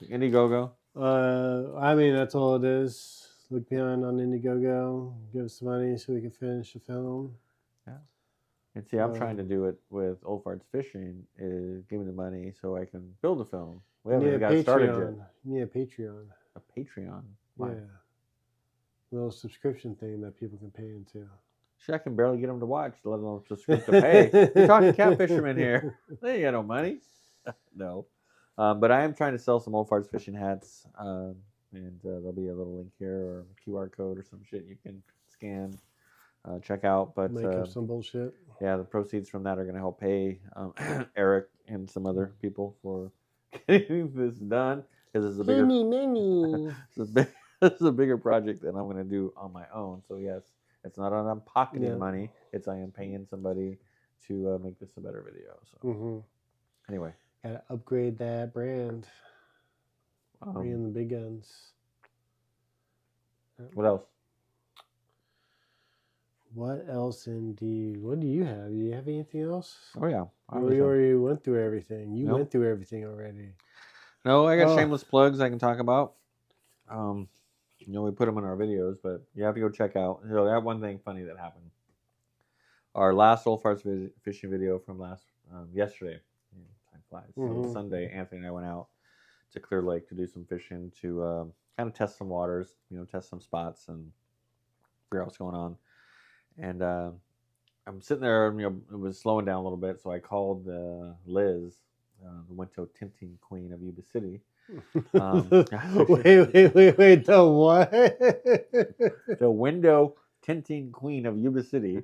B: Indiegogo.
A: I mean, that's all it is. Look Behind on Indiegogo. Give us money so we can finish the film.
B: Yeah. And see, I'm trying to do it with Old Farts Fishing. Is give me the money so I can build a film. We haven't even got started yet.
A: You need a Patreon.
B: A Patreon.
A: Why? Yeah. A little subscription thing that people can pay into.
B: Shit, I can barely get them to watch, let alone subscribe to pay. We're talking cat fishermen here. They ain't got no money. No. But I am trying to sell some Old Farts Fishing hats. And there'll be a little link here or a QR code or some shit you can scan, check out. But
A: make up some bullshit.
B: Yeah, the proceeds from that are going to help pay Eric and some other people for getting this done. Because it's a bigger, it's a bigger project than I'm going to do on my own. So yes, it's not I'm pocketing money. It's I am paying somebody to make this a better video. So anyway,
A: gotta upgrade that brand. Bring in the big guns.
B: What else?
A: What else indeed? What do you have? Do you have anything else?
B: Oh yeah,
A: we already went through everything. You went through everything already.
B: No, I got shameless plugs I can talk about. We put them in our videos, but you have to go check out. I have one thing funny that happened. Our last Old Farts fishing video from yesterday. Time flies. So Sunday, Anthony and I went out to Clear Lake to do some fishing to kind of test some waters, test some spots and figure out what's going on. And I'm sitting there, it was slowing down a little bit, so I called Liz, the window tinting queen of Yuba City.
A: Wait, the what?
B: The window tinting queen of Yuba City.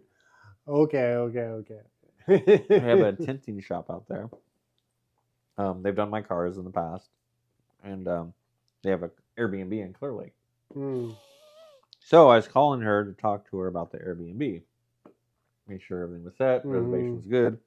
A: Okay.
B: I have a tinting shop out there. They've done my cars in the past, and they have an Airbnb in Clear Lake. So I was calling her to talk to her about the Airbnb, make sure everything was set, reservation was good,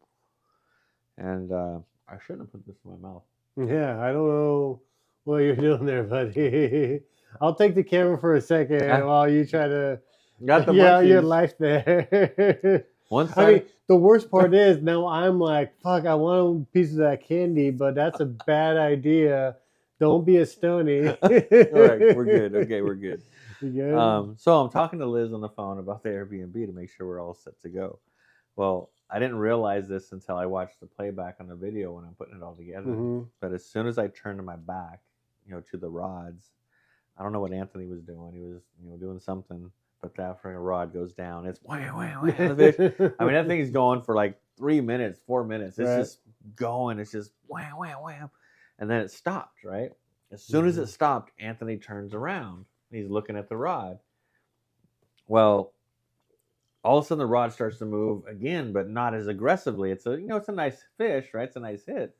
B: and I shouldn't have put this in my mouth.
A: Yeah, I don't know what you're doing there, buddy. I'll take the camera for a second while you try to
B: got
A: your life there.
B: I mean,
A: the worst part is now I'm like, fuck, I want pieces of that candy, but that's a bad idea. Don't be a Stoney.
B: All right, we're good. Okay, we're good.
A: You good?
B: So I'm talking to Liz on the phone about the Airbnb to make sure we're all set to go. Well, I didn't realize this until I watched the playback on the video when I'm putting it all together. But as soon as I turned my back, to the rods, I don't know what Anthony was doing. He was, doing something, but that freaking rod goes down. It's wham, wham, wham, the fish. I mean, that thing's going for like 3 minutes, 4 minutes. It's just going. It's just wham, wham, wham. And then it stopped, right? As soon as it stopped, Anthony turns around. He's looking at the rod. Well, all of a sudden the rod starts to move again, but not as aggressively. It's a nice fish, right? It's a nice hit,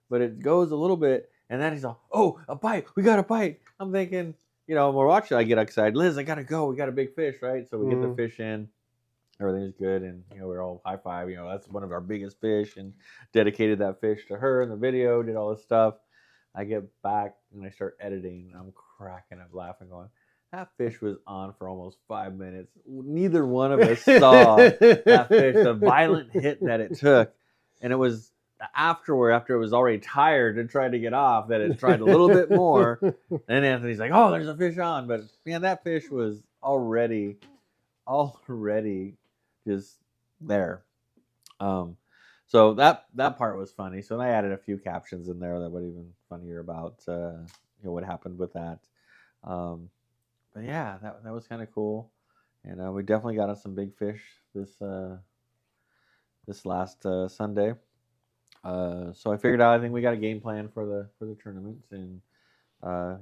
B: but it goes a little bit, and then he's all, "Oh, a bite! We got a bite!" I'm thinking, we're watching. I get excited. Liz, I gotta go. We got a big fish, right? So we get the fish in. Everything's good, and we're all high five. That's one of our biggest fish, and dedicated that fish to her in the video. Did all this stuff. I get back and I start editing. I'm cracking up laughing, going, that fish was on for almost 5 minutes. Neither one of us saw that fish, the violent hit that it took. And it was after it was already tired and tried to get off, that it tried a little bit more. And Anthony's like, oh, there's a fish on. But man, that fish was already just there. So that part was funny. So I added a few captions in there that were even funnier about what happened with that. But yeah, that was kind of cool, and we definitely got us some big fish this last Sunday. So I figured out. I think we got a game plan for the tournament, and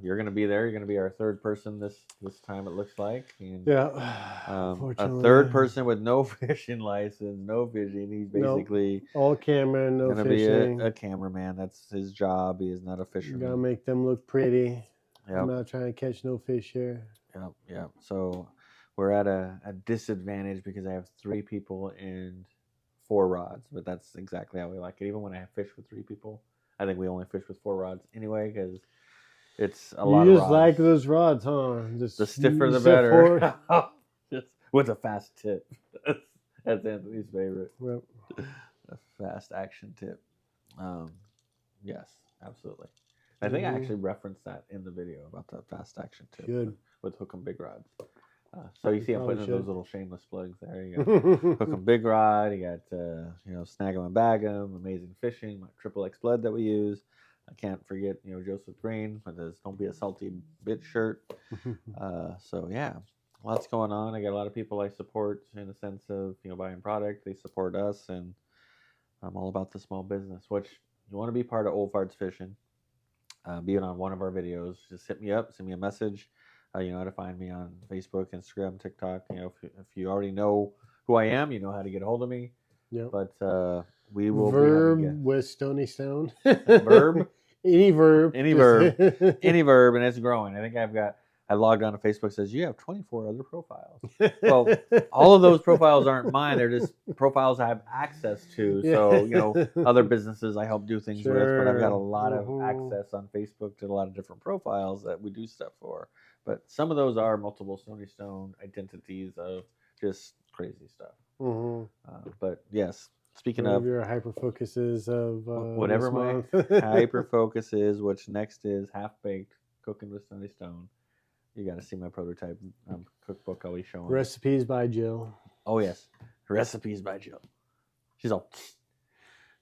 B: you're going to be there. You're going to be our third person this time. It looks like, and a third person with no fishing license, no fishing. He's basically
A: all camera, no
B: going to be a cameraman. That's his job. He is not a fisherman.
A: You got to make them look pretty.
B: Yep.
A: I'm not trying to catch no fish here.
B: Yep. So we're at a disadvantage because I have 3 people and 4 rods, but that's exactly how we like it. Even when I fish with 3 people, I think we only fish with 4 rods anyway because it's a lot
A: You
B: of
A: just
B: rods.
A: like those rods, huh? Just
B: The stiffer the
A: stiff
B: better.
A: forward.
B: Just with a fast tip. That's Anthony's favorite.
A: Yep.
B: A fast action tip. Yes, absolutely. I think I actually referenced that in the video about the fast action tip with hook 'em big rods. So you see, I'm putting in those little shameless plugs there. You got hook 'em big rod. You got snag 'em and bag 'em. Amazing fishing. My XXX Blood that we use. I can't forget Joseph Green with his "Don't Be a Salty Bitch" shirt. So yeah, lots going on. I got a lot of people I support in the sense of buying product. They support us, and I'm all about the small business. Which you want to be part of Old Farts Fishing. Being on one of our videos, just hit me up, send me a message. You know how to find me on Facebook, Instagram, TikTok. If you already know who I am, you know how to get a hold of me.
A: Yep.
B: But we will
A: verb
B: be having
A: with Stony Stone.
B: Verb?
A: Any verb.
B: Any verb. Any verb, and it's growing. I think I logged on to Facebook, says you have 24 other profiles. Well, all of those profiles aren't mine. They're just profiles I have access to. So, other businesses I help do things with, but I've got a lot of access on Facebook to a lot of different profiles that we do stuff for. But some of those are multiple Stony Stone identities of just crazy stuff. But yes, speaking of
A: your hyper focuses of
B: whatever my hyper focus is, which next is Half Baked Cooking with Stony Stone. You got to see my prototype cookbook I'll be showing.
A: Recipes by Jill.
B: Oh yes, Recipes by Jill. She's all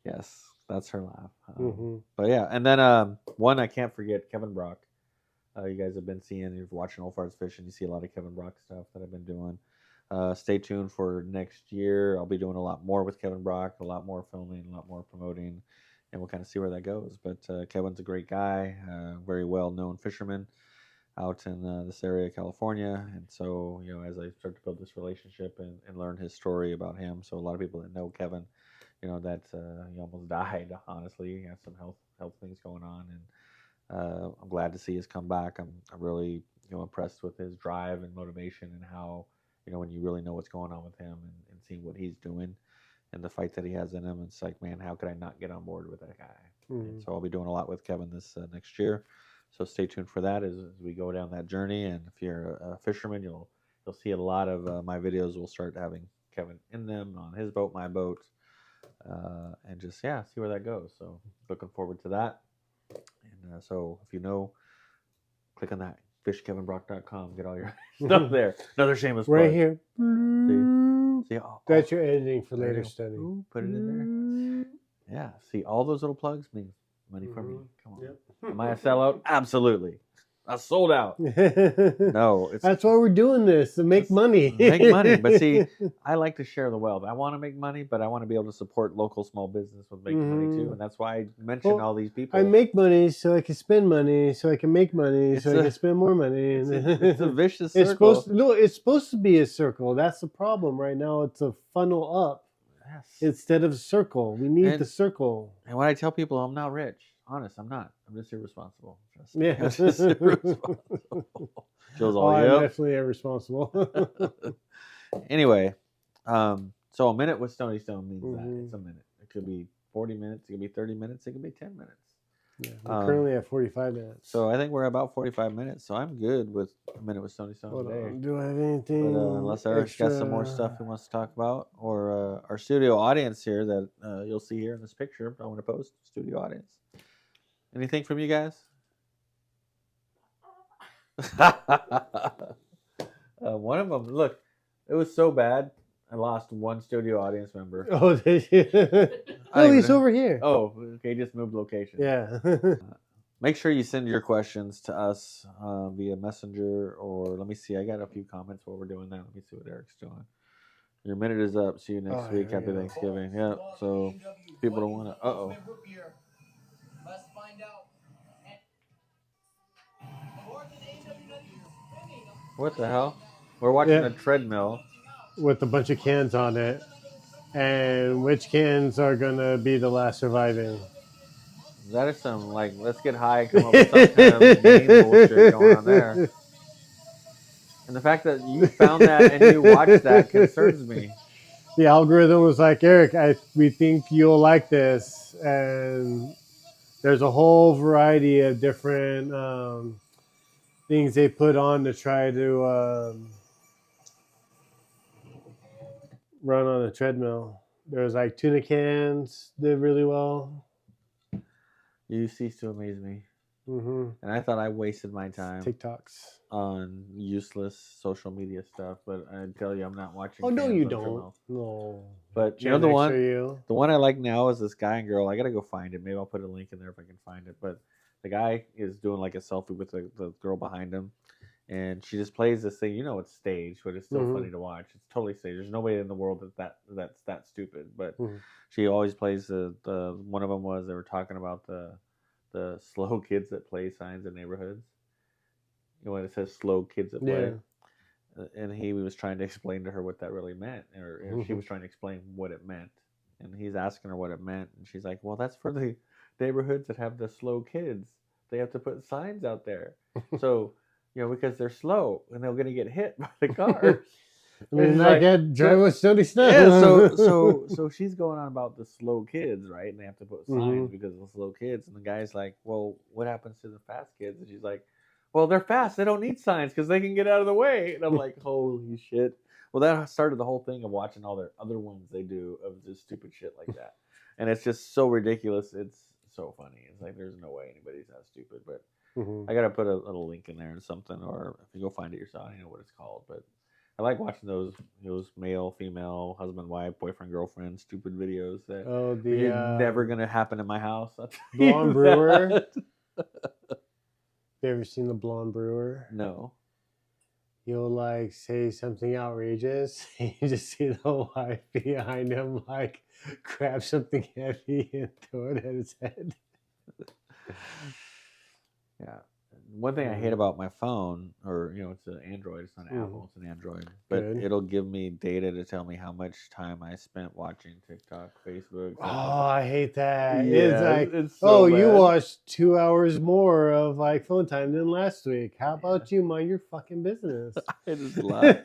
B: yes, that's her laugh. But yeah, and then one I can't forget, Kevin Brock. You guys have been seeing, you're watching Old Farts Fishing, you see a lot of Kevin Brock stuff that I've been doing. Stay tuned for next year. I'll be doing a lot more with Kevin Brock, a lot more filming, a lot more promoting, and we'll kind of see where that goes. But Kevin's a great guy, very well-known fisherman out in this area of California. And so, as I start to build this relationship and learn his story about him, so a lot of people that know Kevin, that he almost died, honestly. He had some health things going on, and I'm glad to see his comeback. I'm really impressed with his drive and motivation, and how when you really know what's going on with him and seeing what he's doing and the fight that he has in him, it's like, man, how could I not get on board with that guy? And so I'll be doing a lot with Kevin this next year. So stay tuned for that as we go down that journey. And if you're a fisherman, you'll see a lot of my videos will start having Kevin in them, on his boat, my boat, and just see where that goes. So looking forward to that. And so if click on that, fishkevinbrock.com, get all your stuff there. Another shameless plug.
A: Right here.
B: See,
A: that's your editing for later study.
B: Put it in there. Yeah, see, all those little plugs mean money for me. Come on. Yep. Am I a sellout? Absolutely. I sold out. No,
A: that's why we're doing this, to make money.
B: Make money. But see, I like to share the wealth. I want to make money, but I want to be able to support local small business with making money too. And that's why I mentioned all these people.
A: I make money so I can spend money, so I can make money, so I can spend more money.
B: It's a vicious circle.
A: It's supposed to be a circle. That's the problem right now. It's a funnel up instead of a circle. We need the circle.
B: And when I tell people I'm not rich, honest, I'm not. I'm just irresponsible.
A: Yeah.
B: I'm just irresponsible. Jill's all,
A: I'm definitely irresponsible.
B: Anyway, so a minute with Stony Stone means that. It's a minute. It could be 40 minutes. It could be 30 minutes. It could be 10 minutes.
A: Yeah, we're currently at 45 minutes.
B: So I think we're about 45 minutes. So I'm good with a minute with Stony Stone today.
A: Do I have anything?
B: But, unless Eric's got some more stuff he wants to talk about, or our studio audience here that you'll see here in this picture. I want to post studio audience. Anything from you guys? One of them, look, it was so bad. I lost one studio audience member.
A: Oh, did you? Oh, he's over here.
B: Oh, okay, just moved location.
A: Yeah.
B: Make sure you send your questions to us via Messenger, or let me see. I got a few comments while we're doing that. Let me see what Eric's doing. Your minute is up. See you next week. Happy Thanksgiving. Yeah. So people don't want to.
C: Let's find out.
B: What the hell? We're watching a treadmill
A: with a bunch of cans on it, and which cans are gonna be the last surviving?
B: That is some let's get high and come up with some kind of game bullshit going on there. And the fact that you found that and you watched that concerns me.
A: the algorithm was like, Eric, we think you'll like this, and there's a whole variety of different things they put on to try to run on a treadmill. There's like tuna cans did really well.
B: You cease to amaze me.
A: Mm-hmm.
B: And I thought I wasted my time
A: TikToks.
B: on useless social media stuff, but I tell you, I'm not watching.
A: Oh no,
B: cans
A: you
B: on
A: don't.
B: treadmills.
A: No.
B: But you
A: Gen
B: know
A: X are you?
B: the one I like now is this guy and girl. I gotta go find it. Maybe I'll put a link in there if I can find it. But the guy is doing like a selfie with the girl behind him, and she just plays this thing. You know, it's staged, but it's still funny to watch. It's totally staged. There's no way in the world that's that stupid. But she always plays the one of them was they were talking about the slow kids that play signs in neighborhoods. You know, when it says slow kids that play. And he was trying to explain to her what that really meant, or she was trying to explain what it meant. And he's asking her what it meant, and she's like, "Well, that's for the neighborhoods that have the slow kids. They have to put signs out there, so because they're slow and they're gonna get hit by the cars."
A: I mean, I get drive with Stony Stone.
B: Yeah, so she's going on about the slow kids, right? And they have to put signs because of the slow kids. And the guy's like, "Well, what happens to the fast kids?" And she's like, "Well, they're fast. They don't need signs because they can get out of the way." And I'm like, "Holy shit!" Well, that started the whole thing of watching all their other ones they do of just stupid shit like that, and it's just so ridiculous. It's so funny. It's like there's no way anybody's that stupid. But I gotta put a little link in there and something, or if you go find it yourself, I don't know what it's called, but. I like watching those male, female, husband, wife, boyfriend, girlfriend, stupid videos that are never gonna happen in my house.
A: Blonde Brewer. You ever seen the Blonde Brewer?
B: No.
A: He'll like say something outrageous, and you just see the wife behind him like grab something heavy and throw it at his head.
B: Yeah. One thing I hate about my phone, or it's an Android, it's not Apple, it's an Android, but it'll give me data to tell me how much time I spent watching TikTok, Facebook.
A: Oh, I hate that.
B: Yeah,
A: it's like,
B: it's so
A: you
B: bad.
A: watched 2 hours more of like phone time than last week. How about you mind your fucking business?
B: I just laugh.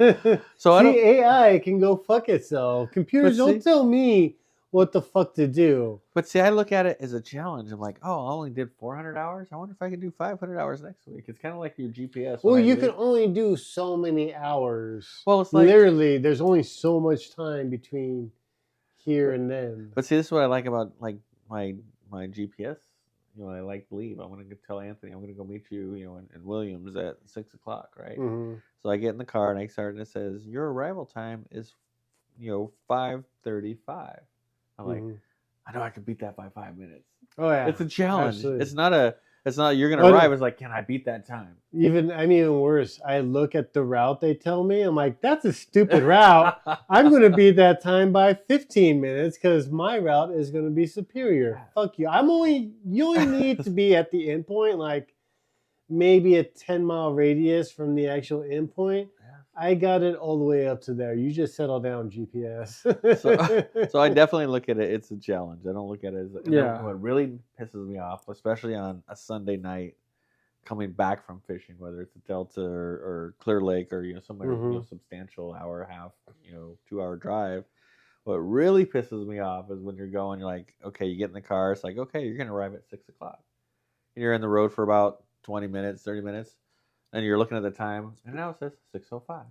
B: So
A: AI can go fuck itself. Computers don't tell me what the fuck to do.
B: But see, I look at it as a challenge. I'm like, oh, I only did 400 hours. I wonder if I can do 500 hours next week. It's kind of like your GPS.
A: Well, you can only do so many hours.
B: Well, it's like
A: literally there's only so much time between here and then.
B: But see, this is what I like about like my GPS. I like to leave. I'm gonna tell Anthony I'm gonna go meet you, in Williams at 6 o'clock, right? So I get in the car and I start, and it says your arrival time is, 5:35. I'm like, I know I can beat that by 5 minutes.
A: Oh yeah,
B: it's a challenge.
A: Absolutely.
B: It's not you're gonna arrive. It's like, can I beat that time?
A: Even worse. I look at the route they tell me. I'm like, that's a stupid route. I'm gonna beat that time by 15 minutes because my route is gonna be superior. Fuck you. You only need to be at the end point, like maybe a 10-mile radius from the actual end point. I got it all the way up to there. You just settle down, GPS.
B: So I definitely look at it. It's a challenge. I don't look at it as what really pisses me off, especially on a Sunday night, coming back from fishing, whether it's a Delta or Clear Lake or somewhere substantial hour and a half, 2-hour drive. What really pisses me off is when you're going, you're like, okay, you get in the car. It's like, okay, you're gonna arrive at 6 o'clock. And you're in the road for about 20 minutes, 30 minutes. And you're looking at the time, and now it says 6:05.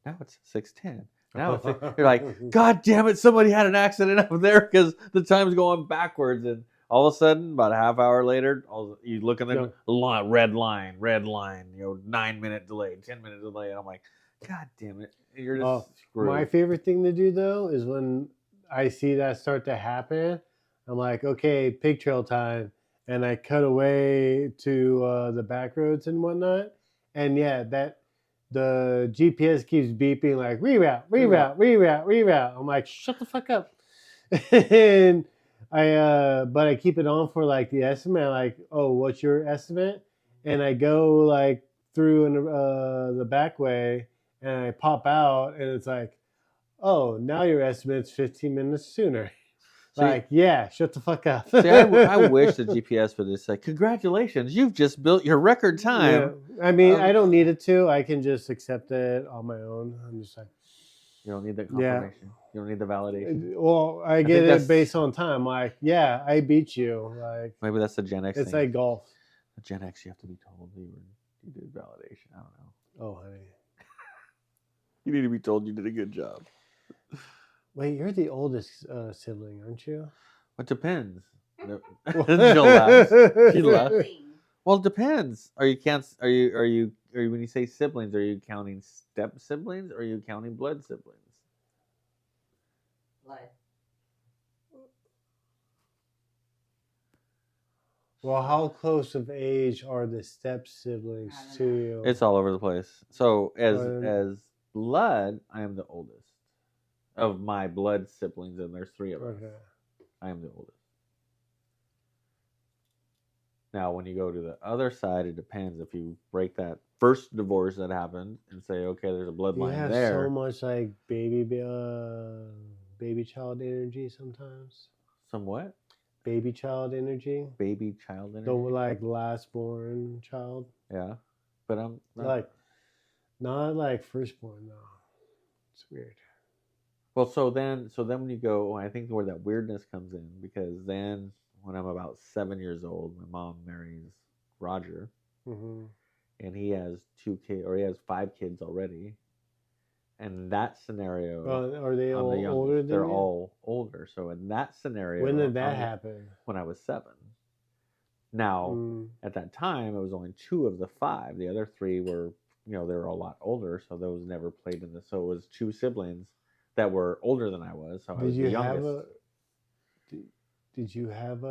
B: Now it's 6:10. Now it's you're like, God damn it! Somebody had an accident up there because the time's going backwards. And all of a sudden, about a half hour later, you look at the red line, 9-minute delay, 10-minute delay, and I'm like, God damn it! You're just screwed.
A: My favorite thing to do though is when I see that start to happen. I'm like, okay, pig trail time. And I cut away to the back roads and whatnot. And the GPS keeps beeping like, reroute. I'm like, shut the fuck up. And but I keep it on for like the estimate. I'm like, oh, what's your estimate? And I go like through the back way and I pop out and it's like, oh, now your estimate's 15 minutes sooner. Shut the fuck up.
B: See, I wish the GPS would just say, congratulations, you've just built your record time.
A: Yeah. I mean, I don't need it to. I can just accept it on my own. I'm just like,
B: you don't need that confirmation. You don't need the validation.
A: Well, I
B: think
A: get
B: that's-
A: it based on time. Like, yeah, I beat you. Like,
B: Maybe that's the Gen X
A: it's
B: thing.
A: like golf.
B: The Gen X, you have to be told you did validation. I don't know.
A: Oh, honey.
B: You need to be told you did a good job.
A: Wait, you're the oldest sibling, aren't you?
B: It depends. She'll laugh. She laughed.
E: Sibling.
B: Well, it depends. Are you when you say siblings, are you counting step siblings or are you counting blood siblings?
E: Blood.
A: Well, how close of age are the step siblings
E: I don't
A: to
E: know.
A: you?
B: It's all over the place. So as
A: Um,
B: blood, I am the oldest of my blood siblings, and there's 3 of us.
A: Okay.
B: I am the oldest. Now, when you go to the other side, it depends. If you break that first divorce that happened and say, okay, there's a
A: You
B: bloodline
A: have
B: there.
A: so much like baby child energy sometimes.
B: Somewhat
A: Baby child energy.
B: baby child energy.
A: The like last born child.
B: Yeah, but I'm not,
A: Like not like firstborn though. It's weird.
B: well. So then when you go, I think where that weirdness comes in, because then when I'm about 7 years old, my mom marries Roger,
A: Mm-hmm.
B: and he has 2 kids, or he has 5 kids already. And that scenario,
A: Are they
B: I'm
A: all
B: the youngest.
A: older than
B: They're
A: you?
B: all older. So in that scenario,
A: When did that
B: I'm-
A: happen?
B: When I was 7. Now,
A: Mm.
B: at that time, it was only 2 of the 5. The other 3 were, they were a lot older, so those never played in this. So it was 2 siblings that were older than I was. So I was
A: Did
B: the
A: you have
B: youngest.
A: Did you have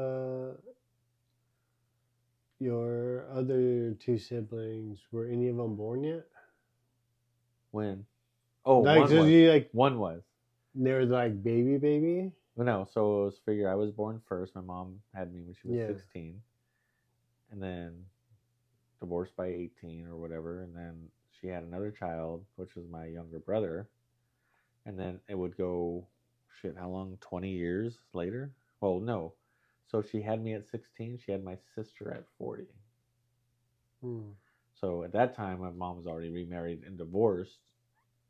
A: your other 2 siblings? Were any of them born yet?
B: When? Oh,
A: Like,
B: one
A: so
B: was.
A: you like
B: One was.
A: they were like baby?
B: Well, no, so it was figure I was born first. My mom had me when she was
A: Yeah.
B: 16, and then divorced by 18 or whatever, and then she had another child, which was my younger brother, and then it would go, shit, how long? 20 years later? Well, no. So she had me at 16. She had my sister at 40.
A: Hmm.
B: So at that time, my mom was already remarried and divorced,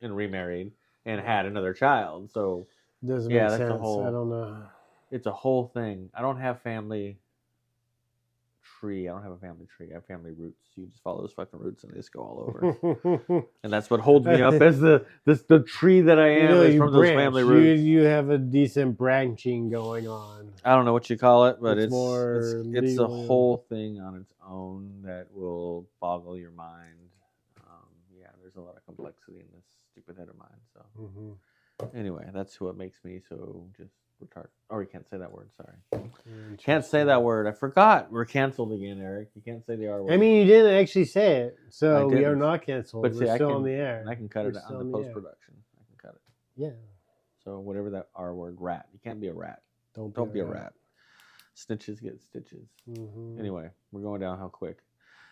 B: and remarried and had another child. So
A: Doesn't
B: Yeah,
A: make
B: that's a
A: sense.
B: whole-
A: I don't know.
B: it's a whole thing. I don't have family tree. I don't have a family tree. I have family roots. You just follow those fucking roots and they just go all over. And that's what holds me up as the tree that I am is
A: you
B: from those
A: branch.
B: family roots.
A: You have a decent branching going on.
B: I don't know what you call it, but
A: It's
B: it's
A: more
B: a
A: legal, yeah.
B: whole thing on its own that will boggle your mind. Yeah, there's a lot of complexity in this stupid head of mine. So
A: Mm-hmm.
B: anyway, that's what makes me so just retarded. Or you can't say that word. Sorry, can't say that word. I forgot. We're canceled again, Eric. You can't say the R word.
A: I mean, you didn't actually say it, so
B: I
A: we are
B: didn't.
A: not canceled.
B: But see,
A: We're
B: I
A: still
B: can,
A: on the air.
B: and I can cut
A: We're
B: it
A: still
B: on
A: on
B: the
A: the
B: post
A: air.
B: production. I can cut it.
A: Yeah.
B: So whatever that R word, rat. You can't be a rat.
A: Don't
B: Be a rat. Snitches get stitches.
A: Mm-hmm.
B: Anyway, we're going downhill quick.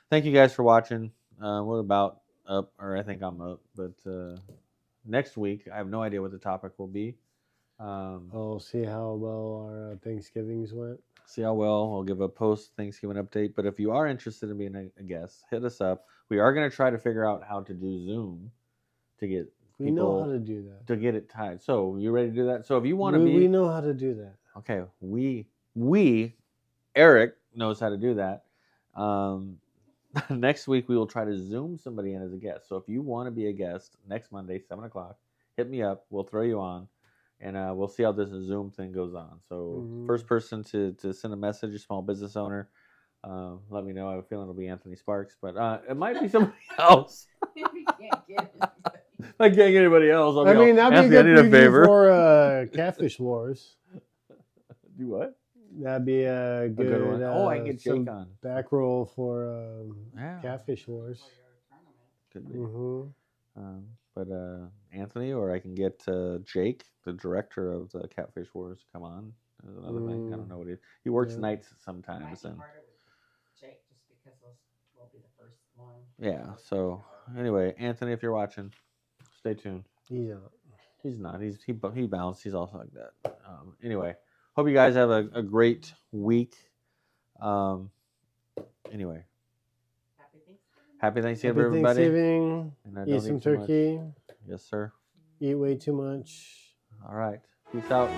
B: Thank you guys for watching. We're about up, or I think I'm up. But next week, I have no idea what the topic will be.
A: I'll see how well our Thanksgivings went.
B: See how well. I'll give a post-Thanksgiving update. But if you are interested in being a guest, hit us up. We are going to try to figure out how to do Zoom to get
A: We know
B: people
A: how to do that.
B: to get it tied. So you ready to do that? So if you want to
A: We know how to do that.
B: okay, Eric knows how to do that. Next week we will try to Zoom somebody in as a guest. So if you want to be a guest next Monday, 7:00, hit me up. We'll throw you on, and we'll see how this Zoom thing goes on. So first person to send a message, a small business owner, let me know. I have a feeling it'll be Anthony Sparks, but it might be somebody else.
E: We can't get it.
B: I can't get anybody else. I'll
A: I
B: be
A: mean,
B: all,
A: that'd be
B: Anthony,
A: a
B: I
A: good
B: need a favor.
A: for Catfish Wars.
B: Do what?
A: That'd be a
B: A
A: good,
B: good one. Oh, I can get
A: some
B: Jake on.
A: back roll for
B: Yeah.
A: Catfish Wars.
B: Could be.
A: Mm-hmm.
B: But Anthony, or I can get Jake, the director of the Catfish Wars, to come on. There's another thing. I don't know what he works
A: Yeah.
B: nights sometimes, and
E: Jake, just because those will be the first one.
B: yeah. So anyway, Anthony, if you're watching, stay tuned.
A: Yeah.
B: He's not. He bounced. He's also like that. Anyway, hope you guys have a great week. Anyway,
E: Happy Thanksgiving.
B: happy Thanksgiving,
A: Happy
B: everybody.
A: Thanksgiving.
B: And
A: Eat
B: don't
A: some
B: too much.
A: turkey.
B: Yes, sir.
A: Eat way too much.
B: All right. Peace out.